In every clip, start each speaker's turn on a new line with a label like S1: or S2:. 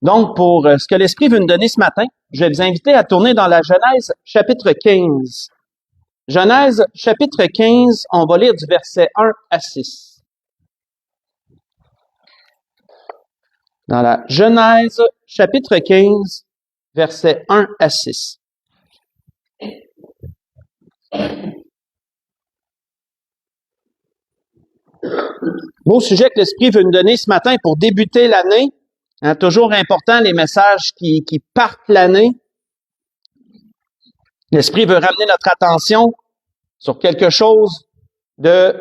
S1: Donc, pour ce que l'Esprit veut nous donner ce matin, je vais vous inviter à tourner dans la Genèse chapitre 15. Genèse chapitre 15, on va lire du verset 1 à 6. Dans la Genèse chapitre 15, verset 1 à 6. Beau sujet que l'Esprit veut nous donner ce matin pour débuter l'année. Toujours important, les messages qui partent l'année. L'Esprit veut ramener notre attention sur quelque chose de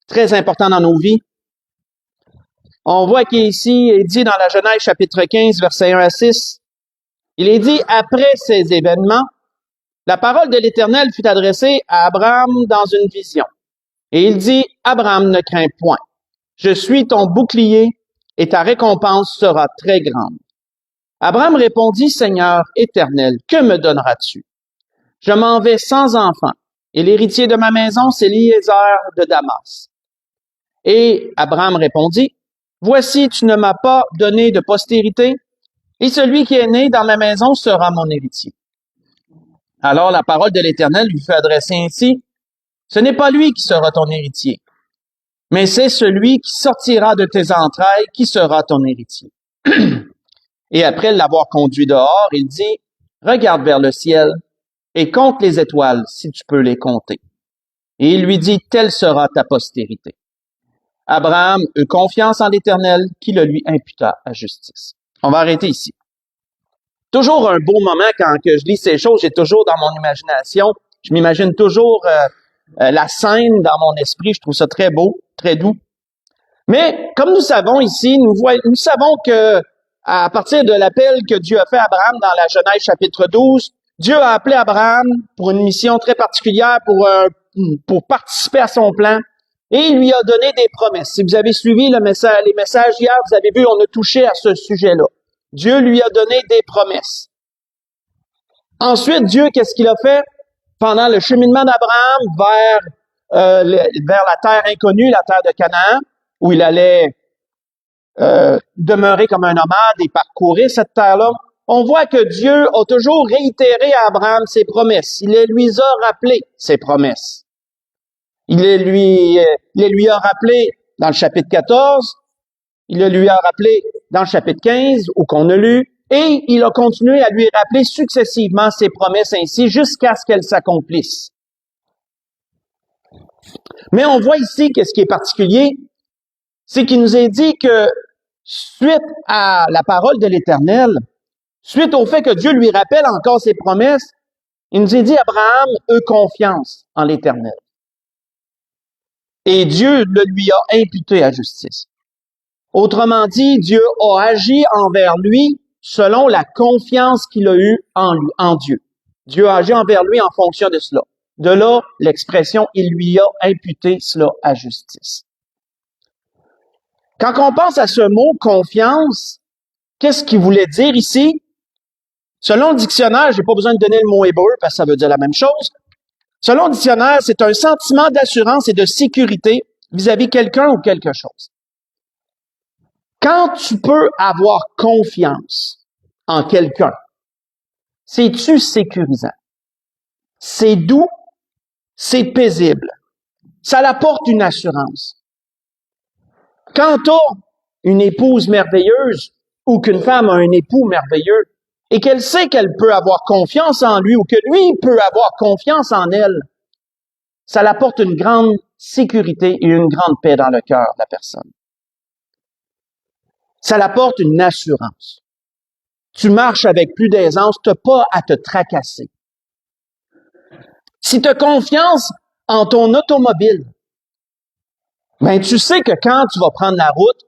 S1: très important dans nos vies. On voit qu'ici, il est dit dans la Genèse chapitre 15, versets 1 à 6, il est dit, après ces événements, la parole de l'Éternel fut adressée à Abraham dans une vision. Et il dit, Abraham, ne crains point. Je suis ton bouclier et ta récompense sera très grande. Abraham répondit, Seigneur éternel, que me donneras-tu? Je m'en vais sans enfant, et l'héritier de ma maison, c'est Eliezer de Damas. Et Abraham répondit, voici, tu ne m'as pas donné de postérité, et celui qui est né dans ma maison sera mon héritier. Alors la parole de l'Éternel lui fut adressée ainsi, ce n'est pas lui qui sera ton héritier, mais c'est celui qui sortira de tes entrailles qui sera ton héritier. Et après l'avoir conduit dehors, il dit, regarde vers le ciel et compte les étoiles si tu peux les compter. Et il lui dit, telle sera ta postérité. Abraham eut confiance en l'Éternel qui le lui imputa à justice. On va arrêter ici. Toujours un beau moment quand que je lis ces choses, j'ai toujours dans mon imagination, je m'imagine toujours la scène dans mon esprit, je trouve ça très beau, très doux. Mais comme nous savons ici, nous savons que à partir de l'appel que Dieu a fait à Abraham dans la Genèse chapitre 12, Dieu a appelé Abraham pour une mission très particulière, pour participer à son plan, et il lui a donné des promesses. Si vous avez suivi les messages hier, vous avez vu, on a touché à ce sujet-là. Dieu lui a donné des promesses. Ensuite, Dieu, qu'est-ce qu'il a fait? Pendant le cheminement d'Abraham vers la terre inconnue, la terre de Canaan, où il allait demeurer comme un nomade et parcourir cette terre-là, on voit que Dieu a toujours réitéré à Abraham ses promesses. Il les lui a rappelé ses promesses. Il les lui a rappelé dans le chapitre 14, il les lui a rappelé dans le chapitre 15, où qu'on a lu, et il a continué à lui rappeler successivement ses promesses ainsi jusqu'à ce qu'elles s'accomplissent. Mais on voit ici que ce qui est particulier, c'est qu'il nous est dit que suite à la parole de l'Éternel, suite au fait que Dieu lui rappelle encore ses promesses, il nous est dit, Abraham eut confiance en l'Éternel. Et Dieu le lui a imputé à justice. Autrement dit, Dieu a agi envers lui selon la confiance qu'il a eue en Dieu. Dieu a agi envers lui en fonction de cela. De là, l'expression, il lui a imputé cela à justice. Quand on pense à ce mot confiance, qu'est-ce qu'il voulait dire ici? Selon le dictionnaire, j'ai pas besoin de donner le mot hébreu parce que ça veut dire la même chose. Selon le dictionnaire, c'est un sentiment d'assurance et de sécurité vis-à-vis quelqu'un ou quelque chose. Quand tu peux avoir confiance en quelqu'un, c'est-tu sécurisant? C'est doux, c'est paisible. Ça apporte une assurance. Quand tu as une épouse merveilleuse ou qu'une femme a un époux merveilleux et qu'elle sait qu'elle peut avoir confiance en lui ou que lui peut avoir confiance en elle, ça apporte une grande sécurité et une grande paix dans le cœur de la personne. Ça apporte une assurance. Tu marches avec plus d'aisance, tu n'as pas à te tracasser. Si tu as confiance en ton automobile, ben tu sais que quand tu vas prendre la route,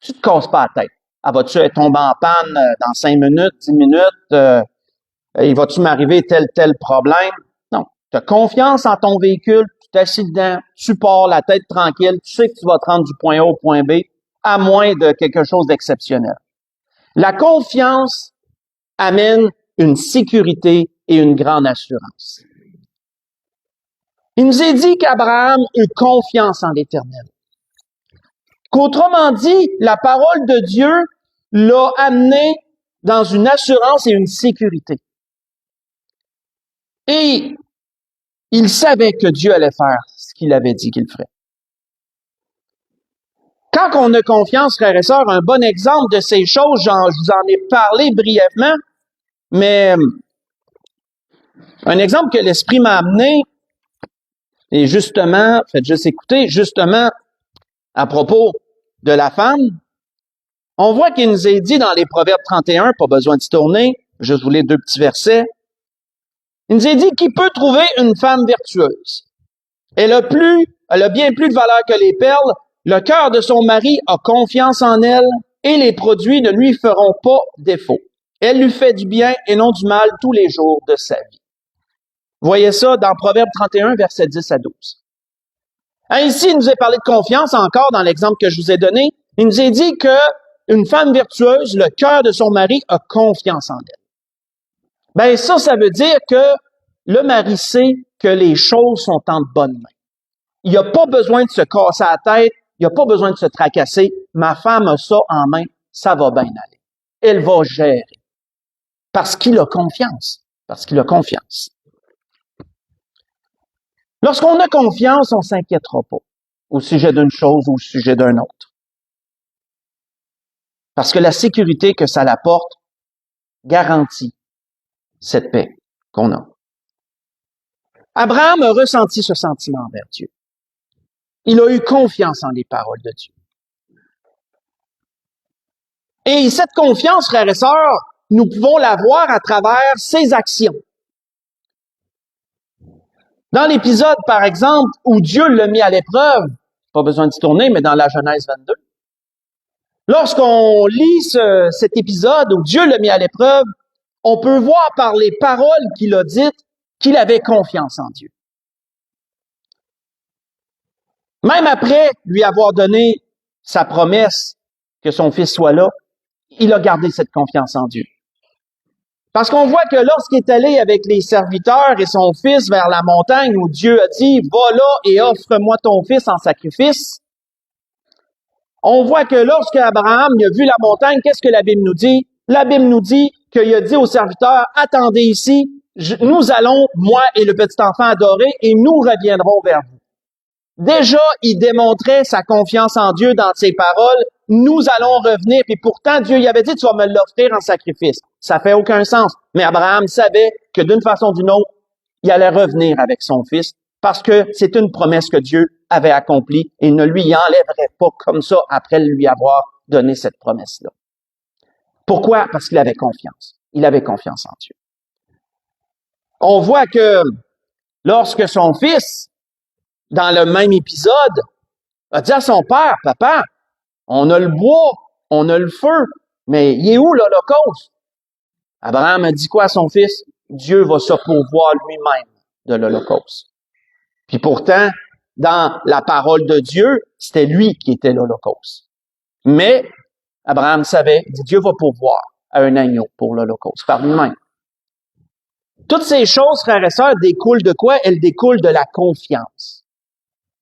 S1: tu te casses pas la tête. Ah, vas-tu tomber en panne dans 5 minutes, 10 minutes? Et va-tu m'arriver tel problème? Non. Tu as confiance en ton véhicule, tu t'assis dedans, tu pars la tête tranquille, tu sais que tu vas te rendre du point A au point B, à moins de quelque chose d'exceptionnel. La confiance amène une sécurité et une grande assurance. Il nous est dit qu'Abraham eut confiance en l'Éternel. qu'autrement dit, la parole de Dieu l'a amené dans une assurance et une sécurité. Et il savait que Dieu allait faire ce qu'il avait dit qu'il ferait. Quand on a confiance, frères et sœurs, un bon exemple de ces choses, je vous en ai parlé brièvement, mais un exemple que l'Esprit m'a amené, et justement, faites juste écouter, justement, à propos de la femme, on voit qu'il nous est dit dans les Proverbes 31, pas besoin de se tourner, juste vous lire 2 petits versets, il nous est dit qui peut trouver une femme vertueuse. Elle a bien plus de valeur que les perles, le cœur de son mari a confiance en elle, et les produits ne lui feront pas défaut. Elle lui fait du bien et non du mal tous les jours de sa vie. Vous voyez ça dans Proverbe 31, versets 10 à 12. Ici, il nous est parlé de confiance encore dans l'exemple que je vous ai donné. Il nous est dit que une femme vertueuse, le cœur de son mari a confiance en elle. Ben ça veut dire que le mari sait que les choses sont en bonne main. Il n'a pas besoin de se casser la tête, il n'a pas besoin de se tracasser. Ma femme a ça en main, ça va bien aller. Elle va gérer. Parce qu'il a confiance. Parce qu'il a confiance. Lorsqu'on a confiance, on ne s'inquiétera pas au sujet d'une chose ou au sujet d'un autre. Parce que la sécurité que ça apporte garantit cette paix qu'on a. Abraham a ressenti ce sentiment envers Dieu. Il a eu confiance en les paroles de Dieu. Et cette confiance, frères et sœurs, nous pouvons la voir à travers ses actions. Dans l'épisode, par exemple, où Dieu l'a mis à l'épreuve, pas besoin de se tourner, mais dans la Genèse 22, lorsqu'on lit cet épisode où Dieu l'a mis à l'épreuve, on peut voir par les paroles qu'il a dites qu'il avait confiance en Dieu. Même après lui avoir donné sa promesse que son fils soit là, il a gardé cette confiance en Dieu. Parce qu'on voit que lorsqu'il est allé avec les serviteurs et son fils vers la montagne où Dieu a dit « Va là et offre-moi ton fils en sacrifice », on voit que lorsque Abraham a vu la montagne, qu'est-ce que la Bible nous dit? La Bible nous dit qu'il a dit aux serviteurs « Attendez ici, nous allons, moi et le petit enfant adorer, et nous reviendrons vers vous. » Déjà, il démontrait sa confiance en Dieu dans ses paroles. Nous allons revenir. Puis pourtant, Dieu y avait dit, tu vas me l'offrir en sacrifice. Ça fait aucun sens. Mais Abraham savait que d'une façon ou d'une autre, il allait revenir avec son fils parce que c'est une promesse que Dieu avait accomplie et ne lui enlèverait pas comme ça après lui avoir donné cette promesse-là. Pourquoi? Parce qu'il avait confiance. Il avait confiance en Dieu. On voit que lorsque son fils, dans le même épisode, a dit à son père, « Papa, on a le bois, on a le feu, mais il est où l'Holocauste? » Abraham a dit quoi à son fils? Dieu va se pourvoir lui-même de l'Holocauste. Puis pourtant, dans la parole de Dieu, c'était lui qui était l'Holocauste. Mais Abraham savait, Dieu va pourvoir à un agneau pour l'Holocauste, par lui-même. Toutes ces choses, frères et sœurs, découlent de quoi? Elles découlent de la confiance.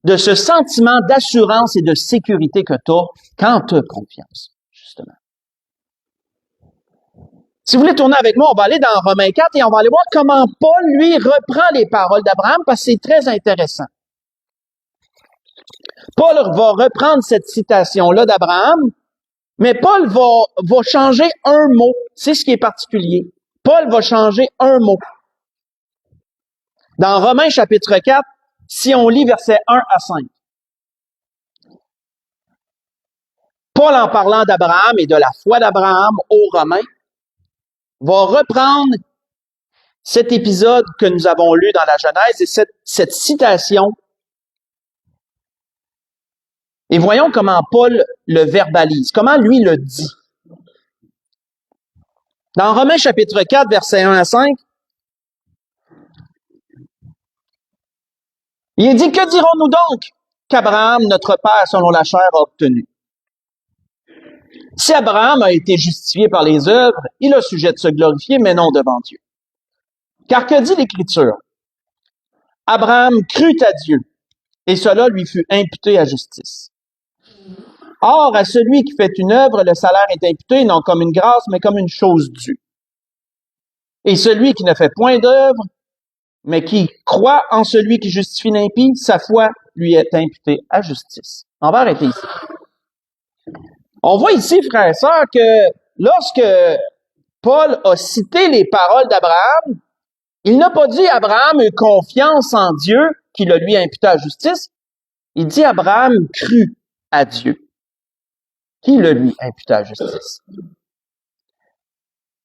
S1: De ce sentiment d'assurance et de sécurité que tu as quand tu as confiance, justement. Si vous voulez tourner avec moi, on va aller dans Romains 4 et on va aller voir comment Paul, lui, reprend les paroles d'Abraham parce que c'est très intéressant. Paul va reprendre cette citation-là d'Abraham, mais Paul va changer un mot. C'est ce qui est particulier. Paul va changer un mot. Dans Romains chapitre 4, si on lit versets 1 à 5. Paul, en parlant d'Abraham et de la foi d'Abraham aux Romains, va reprendre cet épisode que nous avons lu dans la Genèse et cette citation. Et voyons comment Paul le verbalise, comment lui le dit. Dans Romains chapitre 4, versets 1 à 5, il est dit, « Que dirons-nous donc qu'Abraham, notre père selon la chair, a obtenu? Si Abraham a été justifié par les œuvres, il a sujet de se glorifier, mais non devant Dieu. Car que dit l'Écriture? Abraham crut à Dieu, et cela lui fut imputé à justice. Or, à celui qui fait une œuvre, le salaire est imputé non comme une grâce, mais comme une chose due. Et celui qui ne fait point d'œuvre, mais qui croit en celui qui justifie l'impie, sa foi lui est imputée à justice. On va arrêter ici. On voit ici, frères et sœurs, que lorsque Paul a cité les paroles d'Abraham, il n'a pas dit Abraham eut confiance en Dieu qui le lui imputa à justice. Il dit Abraham crut à Dieu qui le lui imputa à justice.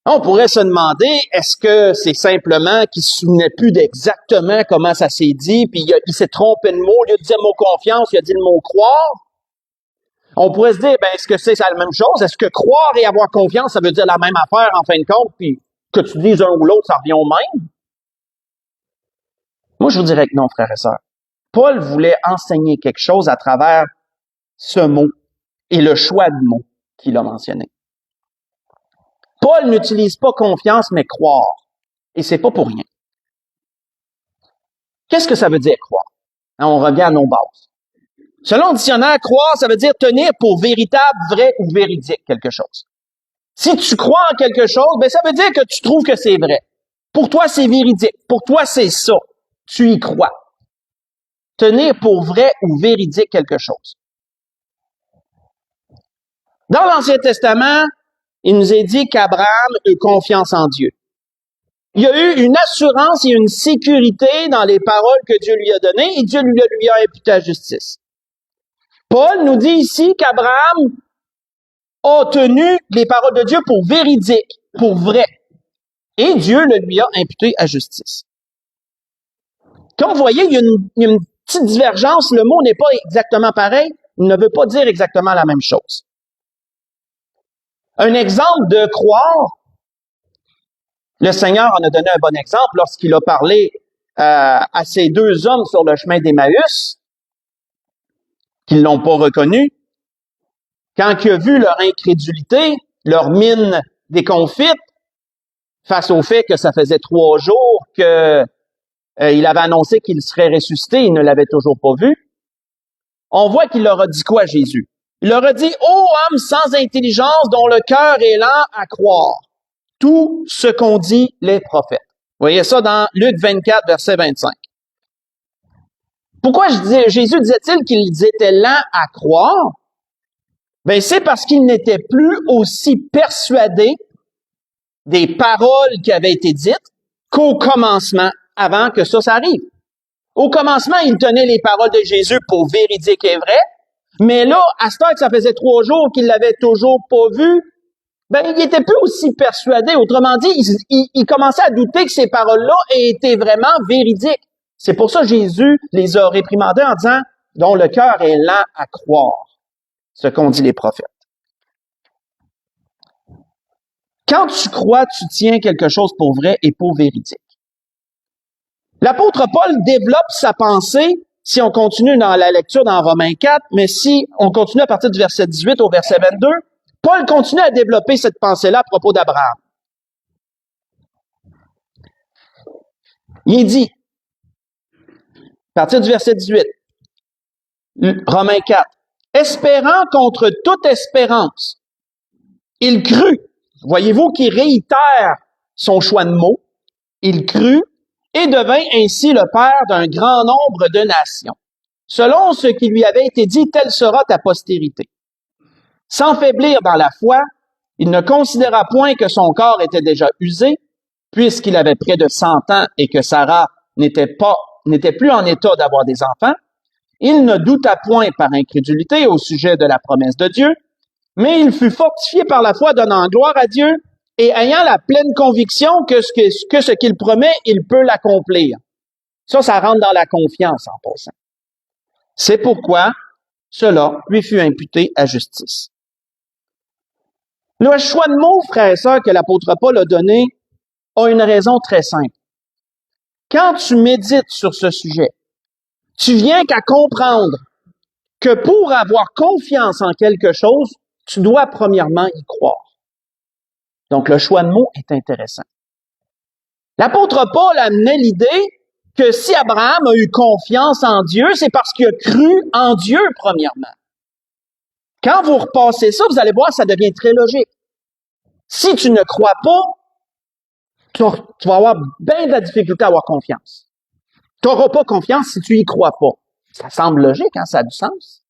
S1: On pourrait se demander, est-ce que c'est simplement qu'il se souvenait plus d'exactement comment ça s'est dit, puis il s'est trompé de mot, au lieu de dire le mot confiance, il a dit le mot croire? On pourrait se dire, est-ce que c'est la même chose? Est-ce que croire et avoir confiance, ça veut dire la même affaire en fin de compte, puis que tu dises un ou l'autre, ça revient au même? Moi, je vous dirais que non, frères et sœurs. Paul voulait enseigner quelque chose à travers ce mot et le choix de mots qu'il a mentionné. Paul n'utilise pas confiance, mais croire. Et c'est pas pour rien. Qu'est-ce que ça veut dire croire? On revient à nos bases. Selon le dictionnaire, croire, ça veut dire tenir pour véritable, vrai ou véridique quelque chose. Si tu crois en quelque chose, ça veut dire que tu trouves que c'est vrai. Pour toi, c'est véridique. Pour toi, c'est ça. Tu y crois. Tenir pour vrai ou véridique quelque chose. Dans l'Ancien Testament, il nous est dit qu'Abraham eut confiance en Dieu. Il y a eu une assurance et une sécurité dans les paroles que Dieu lui a données et Dieu lui a imputé à justice. Paul nous dit ici qu'Abraham a tenu les paroles de Dieu pour véridiques, pour vraies. Et Dieu le lui a imputé à justice. Comme vous voyez, il y a une petite divergence. Le mot n'est pas exactement pareil. Il ne veut pas dire exactement la même chose. Un exemple de croire, le Seigneur en a donné un bon exemple lorsqu'il a parlé à ces deux hommes sur le chemin d'Emmaüs, qui ne l'ont pas reconnu. Quand il a vu leur incrédulité, leur mine déconfite, face au fait que ça faisait 3 jours qu'il avait annoncé qu'il serait ressuscité, il ne l'avait toujours pas vu, on voit qu'il leur a dit quoi, Jésus? Il leur a dit, « Ô homme sans intelligence dont le cœur est lent à croire, tout ce qu'ont dit les prophètes. » Vous voyez ça dans Luc 24, verset 25. Pourquoi Jésus disait-il qu'ils étaient lents à croire? C'est parce qu'ils n'étaient plus aussi persuadés des paroles qui avaient été dites qu'au commencement, avant que ça arrive. Au commencement, ils tenaient les paroles de Jésus pour véridiques et vraies, mais là, à ce temps que ça faisait 3 jours qu'ils l'avaient toujours pas vu, ils n'étaient plus aussi persuadés. Autrement dit, ils commençaient à douter que ces paroles-là étaient vraiment véridiques. C'est pour ça que Jésus les a réprimandés en disant « dont le cœur est lent à croire », ce qu'ont dit les prophètes. Quand tu crois, tu tiens quelque chose pour vrai et pour véridique. L'apôtre Paul développe sa pensée, si on continue dans la lecture dans Romains 4, mais si on continue à partir du verset 18 au verset 22, Paul continue à développer cette pensée-là à propos d'Abraham. Il dit, à partir du verset 18, Romains 4, « Espérant contre toute espérance, il crut. » Voyez-vous qu'il réitère son choix de mots. Il crut et devint ainsi le père d'un grand nombre de nations. Selon ce qui lui avait été dit, telle sera ta postérité. Sans faiblir dans la foi, il ne considéra point que son corps était déjà usé, puisqu'il avait près de 100 ans et que Sarah n'était plus en état d'avoir des enfants. Il ne douta point par incrédulité au sujet de la promesse de Dieu, mais il fut fortifié par la foi, donnant gloire à Dieu et ayant la pleine conviction que ce qu'il promet, il peut l'accomplir. Ça rentre dans la confiance en passant. C'est pourquoi cela lui fut imputé à justice. Le choix de mots, frères et sœurs, que l'apôtre Paul a donné a une raison très simple. Quand tu médites sur ce sujet, tu viens qu'à comprendre que pour avoir confiance en quelque chose, tu dois premièrement y croire. Donc, le choix de mots est intéressant. L'apôtre Paul amenait l'idée que si Abraham a eu confiance en Dieu, c'est parce qu'il a cru en Dieu premièrement. Quand vous repassez ça, vous allez voir, ça devient très logique. Si tu ne crois pas, tu vas avoir bien de la difficulté à avoir confiance. Tu n'auras pas confiance si tu y crois pas. Ça semble logique, hein? Ça a du sens.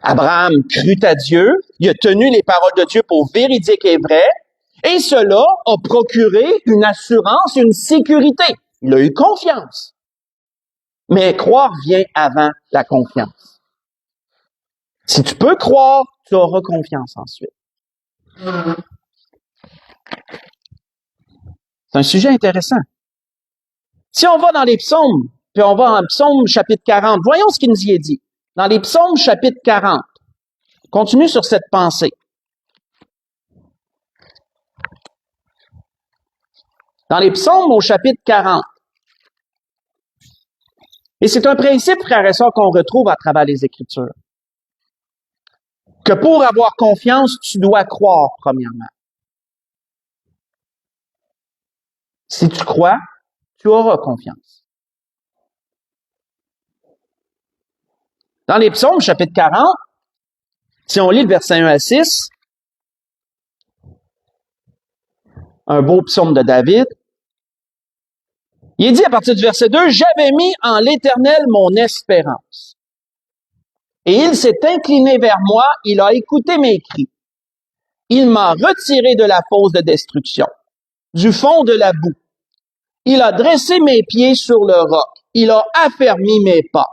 S1: Abraham crut à Dieu, il a tenu les paroles de Dieu pour véridiques et vraies, et cela a procuré une assurance, une sécurité. Il a eu confiance. Mais croire vient avant la confiance. Si tu peux croire, tu auras confiance ensuite. C'est un sujet intéressant. Si on va dans les psaumes, puis on va en psaume chapitre 40, voyons ce qu'il nous y est dit. Dans les psaumes chapitre 40, continue sur cette pensée. Dans les psaumes au chapitre 40. Et c'est un principe, frères et sœurs, qu'on retrouve à travers les Écritures. Que pour avoir confiance, tu dois croire, premièrement. Si tu crois, tu auras confiance. Dans les psaumes, chapitre 40, si on lit le verset 1 à 6, un beau psaume de David, il est dit à partir du verset 2, « J'avais mis en l'Éternel mon espérance. Et il s'est incliné vers moi, il a écouté mes cris. Il m'a retiré de la fosse de destruction, du fond de la boue. Il a dressé mes pieds sur le roc. Il a affermi mes pas.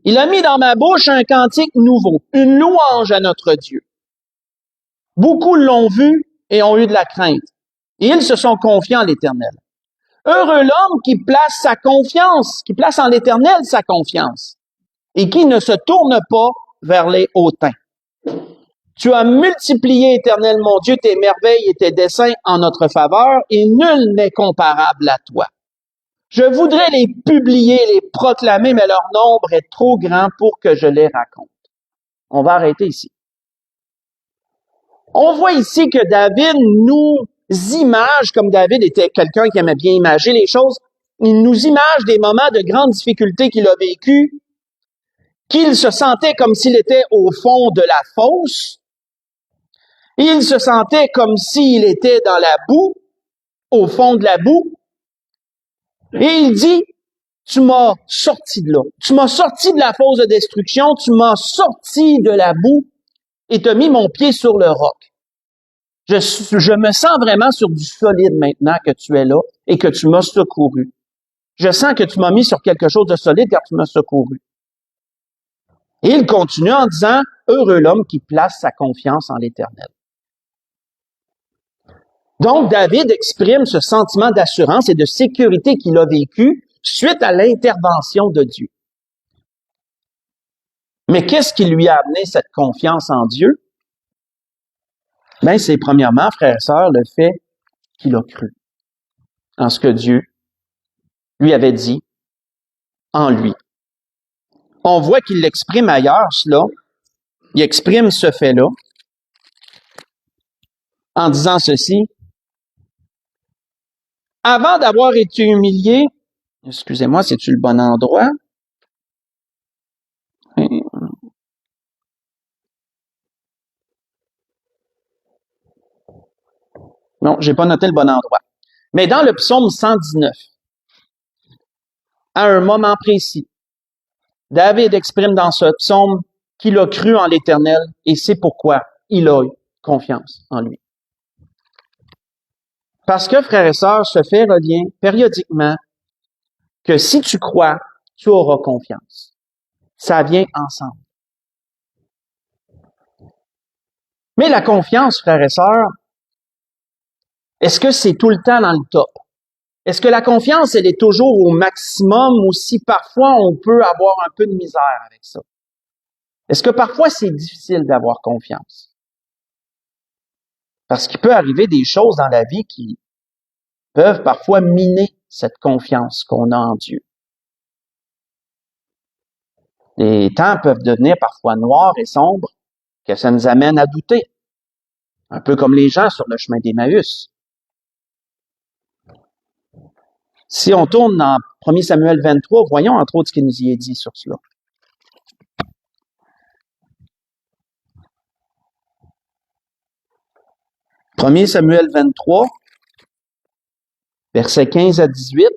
S1: Il a mis dans ma bouche un cantique nouveau, une louange à notre Dieu. Beaucoup l'ont vu et ont eu de la crainte. Et ils se sont confiés en l'Éternel. Heureux l'homme qui place sa confiance, qui place en l'Éternel sa confiance, et qui ne se tourne pas vers les hautains. Tu as multiplié, Éternel mon Dieu, tes merveilles et tes desseins en notre faveur, et nul n'est comparable à toi. Je voudrais les publier, les proclamer, mais leur nombre est trop grand pour que je les raconte. On va arrêter ici. On voit ici que David nous image, comme David était quelqu'un qui aimait bien imager les choses, il nous image des moments de grande difficulté qu'il a vécu, qu'il se sentait comme s'il était au fond de la fosse, il se sentait comme s'il était dans la boue, au fond de la boue, et il dit, tu m'as sorti de là, tu m'as sorti de la fosse de destruction, tu m'as sorti de la boue et t'as mis mon pied sur le roc. Je me sens vraiment sur du solide maintenant que tu es là et que tu m'as secouru. Je sens que tu m'as mis sur quelque chose de solide car tu m'as secouru. Et il continue en disant, heureux l'homme qui place sa confiance en l'Éternel. Donc, David exprime ce sentiment d'assurance et de sécurité qu'il a vécu suite à l'intervention de Dieu. Mais qu'est-ce qui lui a amené cette confiance en Dieu? Ben, c'est premièrement, frères et sœurs, le fait qu'il a cru en ce que Dieu lui avait dit en lui. On voit qu'il l'exprime ailleurs, cela. Il exprime ce fait-là en disant ceci. Avant d'avoir été humilié, excusez-moi, c'est-tu le bon endroit? Non, j'ai pas noté le bon endroit. Mais dans le psaume 119, à un moment précis, David exprime dans ce psaume qu'il a cru en l'Éternel et c'est pourquoi il a eu confiance en lui. Parce que, frères et sœurs, ce fait revient périodiquement que si tu crois, tu auras confiance. Ça vient ensemble. Mais la confiance, frères et sœurs, est-ce que c'est tout le temps dans le top? Est-ce que la confiance, elle est toujours au maximum ou si parfois on peut avoir un peu de misère avec ça? Est-ce que parfois c'est difficile d'avoir confiance? Parce qu'il peut arriver des choses dans la vie qui peuvent parfois miner cette confiance qu'on a en Dieu. Les temps peuvent devenir parfois noirs et sombres, que ça nous amène à douter. Un peu comme les gens sur le chemin d'Emmaüs. Si on tourne dans 1 Samuel 23, voyons entre autres ce qu'il nous y est dit sur cela. 1 Samuel 23, versets 15 à 18.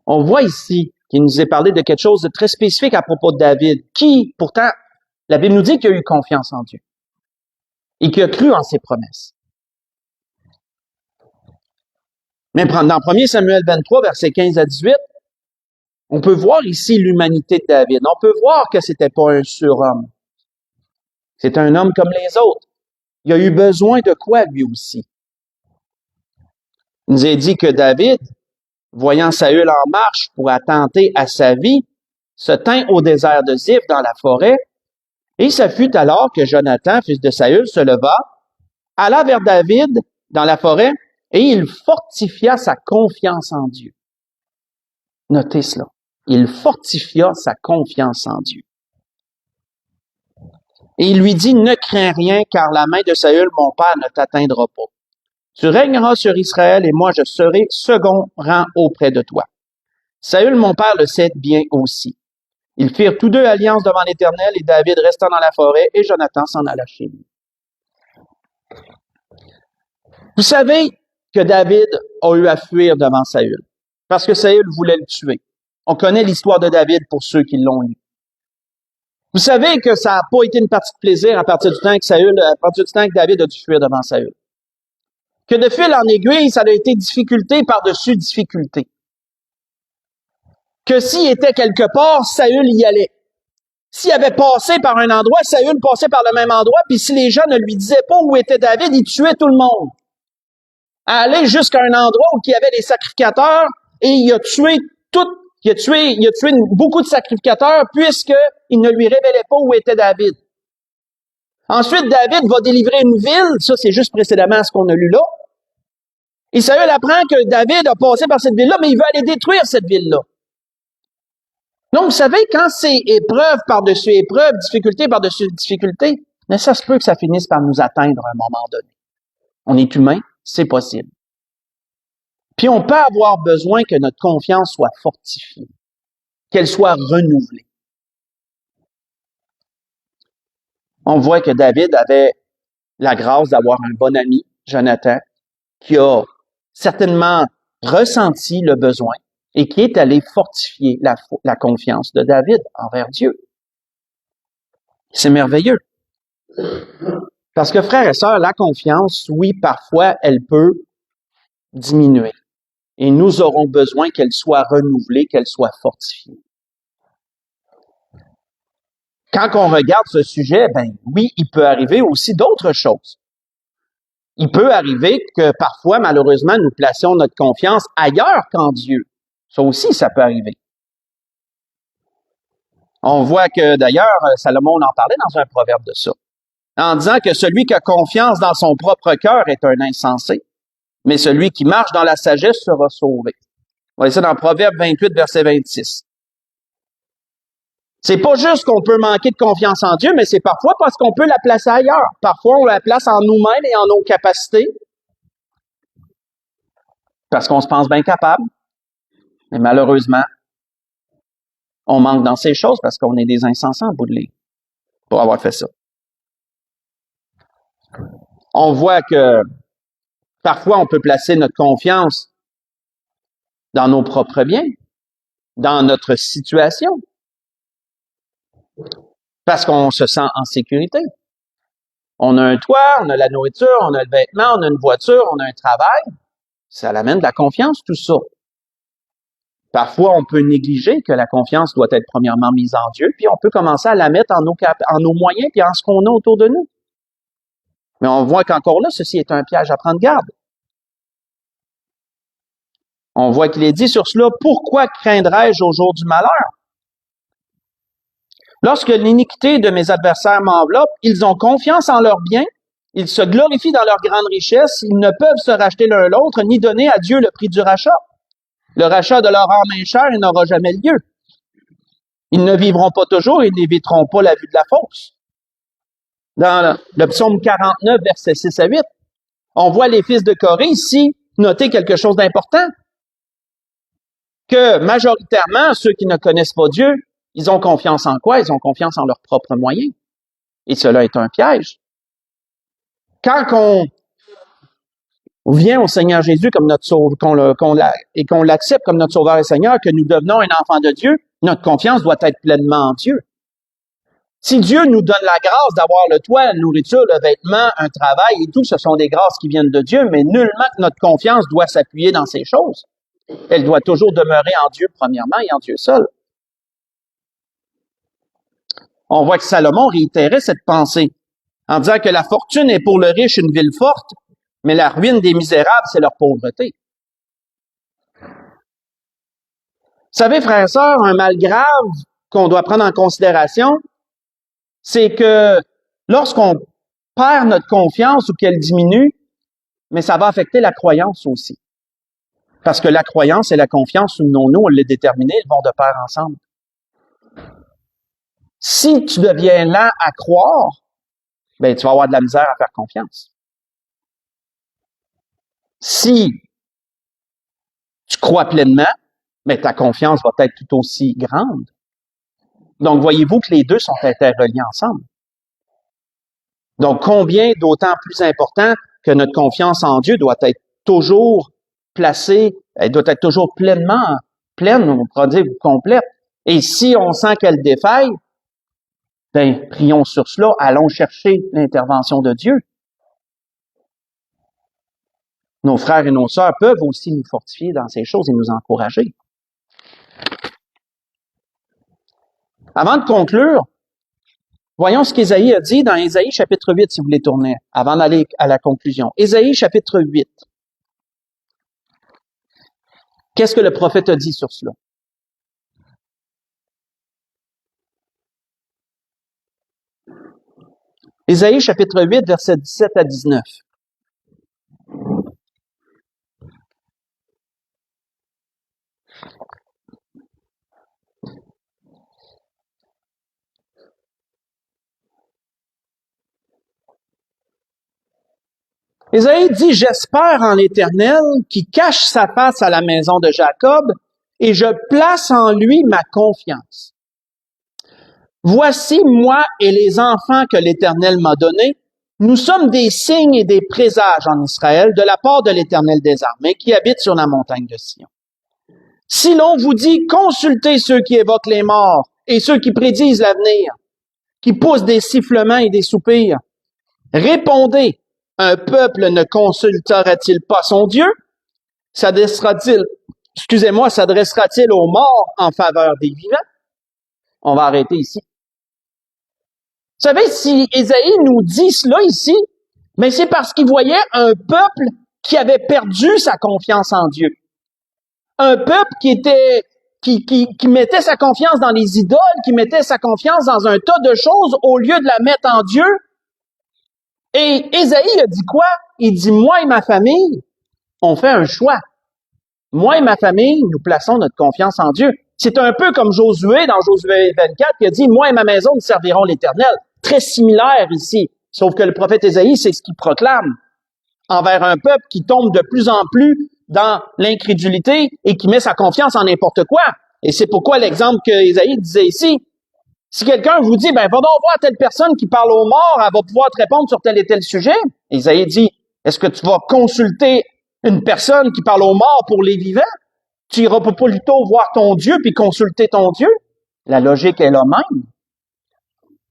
S1: On voit ici qu'il nous est parlé de quelque chose de très spécifique à propos de David, qui, pourtant, la Bible nous dit qu'il a eu confiance en Dieu et qu'il a cru en ses promesses. Mais dans 1 Samuel 23, versets 15 à 18, on peut voir ici l'humanité de David. On peut voir que c'était pas un surhomme. C'est un homme comme les autres. Il a eu besoin de quoi, lui aussi? Il nous est dit que David, voyant Saül en marche pour attenter à sa vie, se tint au désert de Ziph dans la forêt, et ce fut alors que Jonathan, fils de Saül, se leva, alla vers David dans la forêt, et il fortifia sa confiance en Dieu. Notez cela. Il fortifia sa confiance en Dieu. Et il lui dit, ne crains rien, car la main de Saül, mon père, ne t'atteindra pas. Tu régneras sur Israël, et moi je serai second rang auprès de toi. Saül, mon père, le sait bien aussi. Ils firent tous deux alliance devant l'Éternel, et David resta dans la forêt, et Jonathan s'en alla chez lui. Vous savez que David a eu à fuir devant Saül, parce que Saül voulait le tuer. On connaît l'histoire de David pour ceux qui l'ont lu. Vous savez que ça n'a pas été une partie de plaisir à partir du temps que David a dû fuir devant Saül. Que de fil en aiguille, ça a été difficulté par-dessus difficulté. Que s'il était quelque part, Saül y allait. S'il avait passé par un endroit, Saül passait par le même endroit, puis si les gens ne lui disaient pas où était David, il tuait tout le monde. Aller jusqu'à un endroit où il y avait des sacrificateurs, et il a tué beaucoup de sacrificateurs, puisqu'il ne lui révélait pas où était David. Ensuite, David va délivrer une ville, ça c'est juste précédemment ce qu'on a lu là. Et Saül apprend que David a passé par cette ville-là, mais il veut aller détruire cette ville-là. Donc, vous savez, quand c'est épreuve par-dessus épreuve, difficulté par-dessus difficulté, mais ça se peut que ça finisse par nous atteindre à un moment donné. On est humain, c'est possible. Puis on peut avoir besoin que notre confiance soit fortifiée, qu'elle soit renouvelée. On voit que David avait la grâce d'avoir un bon ami, Jonathan, qui a certainement ressenti le besoin et qui est allé fortifier la confiance de David envers Dieu. C'est merveilleux. Parce que, frères et sœurs, la confiance, oui, parfois, elle peut diminuer. Et nous aurons besoin qu'elle soit renouvelée, qu'elle soit fortifiée. Quand on regarde ce sujet, oui, il peut arriver aussi d'autres choses. Il peut arriver que parfois, malheureusement, nous placions notre confiance ailleurs qu'en Dieu. Ça aussi, ça peut arriver. On voit que, d'ailleurs, Salomon en parlait dans un proverbe de ça, en disant que celui qui a confiance dans son propre cœur est un insensé, mais celui qui marche dans la sagesse sera sauvé. On voit ça dans Proverbe 28, verset 26. C'est pas juste qu'on peut manquer de confiance en Dieu, mais c'est parfois parce qu'on peut la placer ailleurs. Parfois, on la place en nous-mêmes et en nos capacités, parce qu'on se pense bien capable. Mais malheureusement, on manque dans ces choses parce qu'on est des insensés en bout de ligne pour avoir fait ça. On voit que parfois, on peut placer notre confiance dans nos propres biens, dans notre situation, parce qu'on se sent en sécurité. On a un toit, on a la nourriture, on a le vêtement, on a une voiture, on a un travail. Ça amène de la confiance, tout ça. Parfois, on peut négliger que la confiance doit être premièrement mise en Dieu, puis on peut commencer à la mettre en nos moyens puis en ce qu'on a autour de nous. Mais on voit qu'encore là, ceci est un piège à prendre garde. On voit qu'il est dit sur cela, « Pourquoi craindrais-je au jour du malheur? Lorsque l'iniquité de mes adversaires m'enveloppe, ils ont confiance en leurs biens, ils se glorifient dans leur grande richesse, ils ne peuvent se racheter l'un l'autre, ni donner à Dieu le prix du rachat. Le rachat de leur âme est cher, il n'aura jamais lieu. Ils ne vivront pas toujours et n'éviteront pas la vue de la fosse. » Dans le psaume 49, versets 6 à 8, on voit les fils de Corée ici noter quelque chose d'important. Que majoritairement, ceux qui ne connaissent pas Dieu, ils ont confiance en quoi? Ils ont confiance en leurs propres moyens. Et cela est un piège. quand on vient au Seigneur Jésus comme notre sauveur, qu'on l'accepte comme notre sauveur et Seigneur, que nous devenons un enfant de Dieu, notre confiance doit être pleinement en Dieu. Si Dieu nous donne la grâce d'avoir le toit, la nourriture, le vêtement, un travail et tout, ce sont des grâces qui viennent de Dieu, mais nullement que notre confiance doit s'appuyer dans ces choses. Elle doit toujours demeurer en Dieu premièrement et en Dieu seul. On voit que Salomon réitérait cette pensée en disant que la fortune est pour le riche une ville forte, mais la ruine des misérables, c'est leur pauvreté. Vous savez, frères et sœurs, un mal grave qu'on doit prendre en considération, c'est que lorsqu'on perd notre confiance ou qu'elle diminue, mais ça va affecter la croyance aussi. Parce que la croyance et la confiance, souvenons-nous, on l'a déterminé, elles vont de pair ensemble. Si tu deviens lent à croire, ben tu vas avoir de la misère à faire confiance. Si tu crois pleinement, mais ta confiance va être tout aussi grande. Donc, voyez-vous que les deux sont interreliés ensemble. Donc, combien d'autant plus important que notre confiance en Dieu doit être toujours placée, elle doit être toujours pleine, on pourra dire complète. Et si on sent qu'elle défaille, ben, prions sur cela, allons chercher l'intervention de Dieu. Nos frères et nos sœurs peuvent aussi nous fortifier dans ces choses et nous encourager. Avant de conclure, voyons ce qu'Ésaïe a dit dans Ésaïe chapitre 8, si vous voulez tourner, avant d'aller à la conclusion. Ésaïe chapitre 8. Qu'est-ce que le prophète a dit sur cela? Ésaïe chapitre 8, versets 17 à 19. Ésaïe dit, « J'espère en l'Éternel qui cache sa face à la maison de Jacob et je place en lui ma confiance. Voici moi et les enfants que l'Éternel m'a donnés. Nous sommes des signes et des présages en Israël de la part de l'Éternel des armées qui habite sur la montagne de Sion. Si l'on vous dit, consultez ceux qui évoquent les morts et ceux qui prédisent l'avenir, qui poussent des sifflements et des soupirs, répondez, un peuple ne consultera-t-il pas son Dieu? S'adressera-t-il aux morts en faveur des vivants? On va arrêter ici. Vous savez, si Ésaïe nous dit cela ici, mais c'est parce qu'il voyait un peuple qui avait perdu sa confiance en Dieu. Un peuple qui mettait sa confiance dans les idoles, qui mettait sa confiance dans un tas de choses au lieu de la mettre en Dieu. Et Ésaïe a dit quoi? Il dit, moi et ma famille, on fait un choix. Moi et ma famille, nous plaçons notre confiance en Dieu. C'est un peu comme Josué, dans Josué 24, qui a dit, moi et ma maison, nous servirons l'Éternel. Très similaire ici. Sauf que le prophète Ésaïe, c'est ce qu'il proclame envers un peuple qui tombe de plus en plus dans l'incrédulité et qui met sa confiance en n'importe quoi. Et c'est pourquoi l'exemple que Ésaïe disait ici, si quelqu'un vous dit, ben, va donc voir telle personne qui parle aux morts, elle va pouvoir te répondre sur tel et tel sujet. Ésaïe dit, est-ce que tu vas consulter une personne qui parle aux morts pour les vivants? Tu iras pas plutôt voir ton Dieu puis consulter ton Dieu? La logique est la même.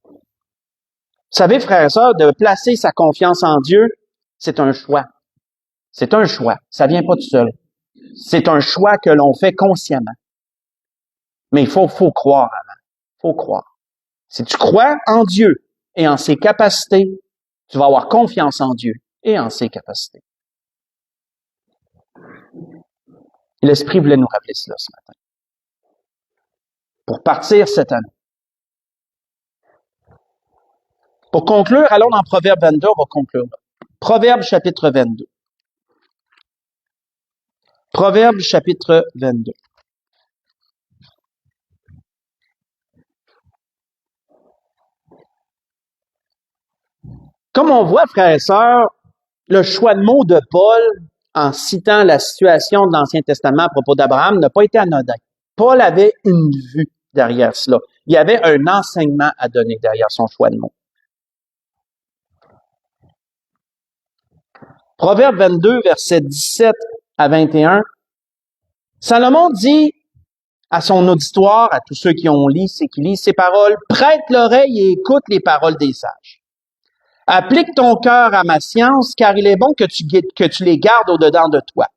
S1: Vous savez, frères et sœurs, de placer sa confiance en Dieu, c'est un choix. C'est un choix. Ça vient pas tout seul. C'est un choix que l'on fait consciemment. Mais il faut croire avant. Faut croire. Si tu crois en Dieu et en ses capacités, tu vas avoir confiance en Dieu et en ses capacités. Et l'Esprit voulait nous rappeler cela ce matin. Pour partir cette année. Pour conclure, allons dans Proverbe 22, on va conclure. Proverbe chapitre 22. Proverbe chapitre 22. Comme on voit, frères et sœurs, le choix de mots de Paul, en citant la situation de l'Ancien Testament à propos d'Abraham, n'a pas été anodin. Paul avait une vue derrière cela. Il y avait un enseignement à donner derrière son choix de mots. Proverbe 22, versets 17 à 21, Salomon dit à son auditoire, à tous ceux qui lisent ces paroles, « Prête l'oreille et écoute les paroles des sages. Applique ton cœur à ma science, car il est bon que tu les gardes au-dedans de toi,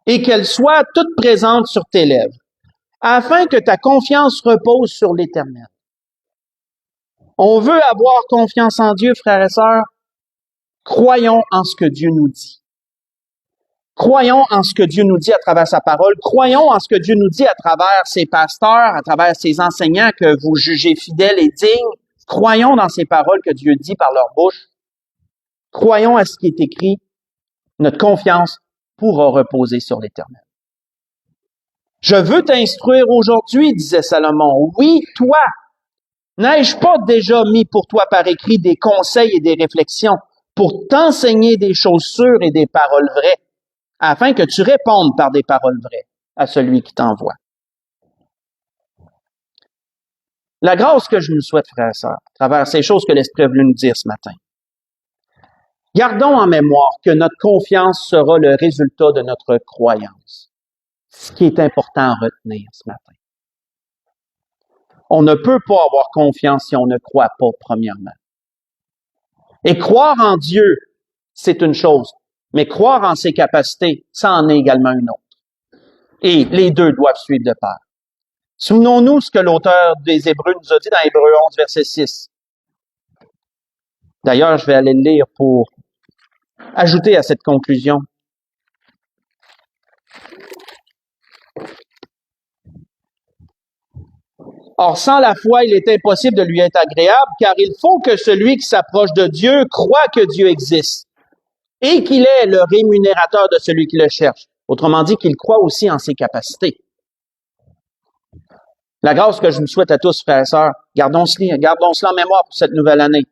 S1: et qu'elles soient toutes présentes sur tes lèvres, afin que ta confiance repose sur l'Éternel. » On veut avoir confiance en Dieu, frères et sœurs. Croyons en ce que Dieu nous dit. Croyons en ce que Dieu nous dit à travers sa parole. Croyons en ce que Dieu nous dit à travers ses pasteurs, à travers ses enseignants que vous jugez fidèles et dignes. Croyons dans ces paroles que Dieu dit par leur bouche. Croyons à ce qui est écrit. Notre confiance pourra reposer sur l'Éternel. Je veux t'instruire aujourd'hui, disait Salomon. Oui, toi, n'ai-je pas déjà mis pour toi par écrit des conseils et des réflexions pour t'enseigner des choses sûres et des paroles vraies, afin que tu répondes par des paroles vraies à celui qui t'envoie? La grâce que je nous souhaite, frères et sœurs, à travers ces choses que l'Esprit a voulu nous dire ce matin. Gardons en mémoire que notre confiance sera le résultat de notre croyance. Ce qui est important à retenir ce matin. On ne peut pas avoir confiance si on ne croit pas, premièrement. Et croire en Dieu, c'est une chose, mais croire en ses capacités, ça en est également une autre. Et les deux doivent suivre de pair. Souvenons-nous ce que l'auteur des Hébreux nous a dit dans Hébreux 11, verset 6. D'ailleurs, je vais aller le lire pour ajouter à cette conclusion. Or, sans la foi, il est impossible de lui être agréable, car il faut que celui qui s'approche de Dieu croit que Dieu existe et qu'il est le rémunérateur de celui qui le cherche. Autrement dit, qu'il croit aussi en ses capacités. La grâce que je nous souhaite à tous, frères et sœurs, gardons cela en mémoire pour cette nouvelle année.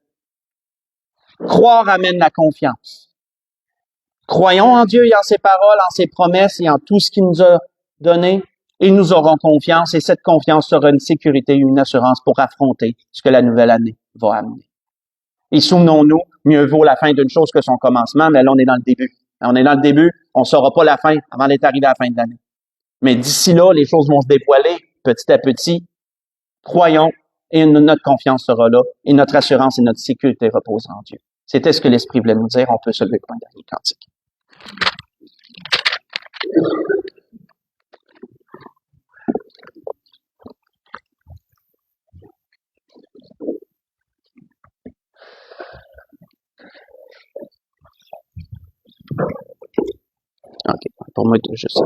S1: Croire amène la confiance. Croyons en Dieu et en ses paroles, en ses promesses et en tout ce qu'il nous a donné. Et nous aurons confiance, et cette confiance sera une sécurité et une assurance pour affronter ce que la nouvelle année va amener. Et souvenons-nous, mieux vaut la fin d'une chose que son commencement, mais là, on est dans le début. On est dans le début, on ne saura pas la fin avant d'être arrivé à la fin de l'année. Mais d'ici là, les choses vont se dévoiler petit à petit. Croyons, et notre confiance sera là, et notre assurance et notre sécurité reposera en Dieu. C'était ce que l'Esprit voulait nous dire. On peut se lever pour un dernier cantique. OK. Pour moi, juste ça.